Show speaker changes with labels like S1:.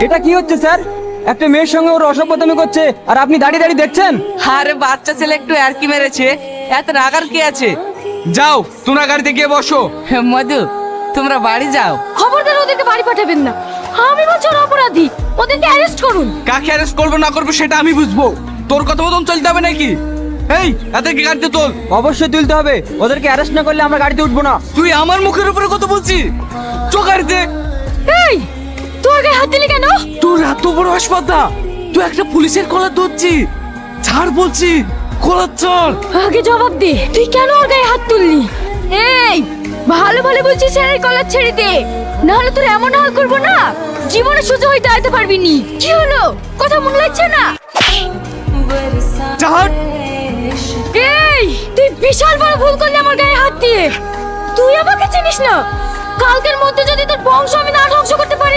S1: এটা কি হচ্ছে স্যার? একটা মেয়ের সঙ্গে ওর অসভ্যতামি করছে আর আপনি দাঁড়িয়ে দাঁড়িয়ে দেখছেন?
S2: আরে বাচ্চা ছেলে একটু আরকি মেরেছে, এত রাগার কি আছে?
S3: যাও তোমরা গাড়িতে গিয়ে বসো।
S2: মধু, তোমরা বাড়ি যাও।
S4: খবরদার ওদেরকে বাড়ি পাঠাবেন না। আমি বলছি ওরা অপরাধী, ওদেরকে অ্যারেস্ট করুন।
S3: কাকে অ্যারেস্ট করবো না করবো সেটা আমি বুঝবো, তোর কথা মতন চলতে হবে নাকি? এই এদেরকে গাড়িতে তোল।
S1: অবশ্যই তুলতে হবে, ওদেরকে অ্যারেস্ট না করলে আমরা গাড়িতে উঠবো না।
S3: তুই আমার মুখের উপরে কথা বলছিস? চো গাড়িতে।
S4: এই তোর গায়ে হাত দিলি কেন?
S3: তোর এত বড় হাসপাতাল, তুই একটা পুলিশের কলার ধরছি? ছাড় বলছি, কলার ছাড়।
S4: আগে জবাব দে, তুই কেন ওর গায়ে হাত তুললি? এই ভালো ভালো বলছিস ছেড়ে কলার ছেড়ে দে, না হলে তোর এমন হাল করবো না জীবনে সোজা হয়ে দাঁড়াতে পারবি নি। কি হলো, কথা মনে লাগছে না?
S3: ছাড়।
S4: এই তুই বিশাল বড় ভুল করলি আমার গায়ে হাত দিয়ে। তুই আমাকে চিনিস না, কালকের মধ্যে যদি তোর বংশ আমি না ধ্বংস করতে পারি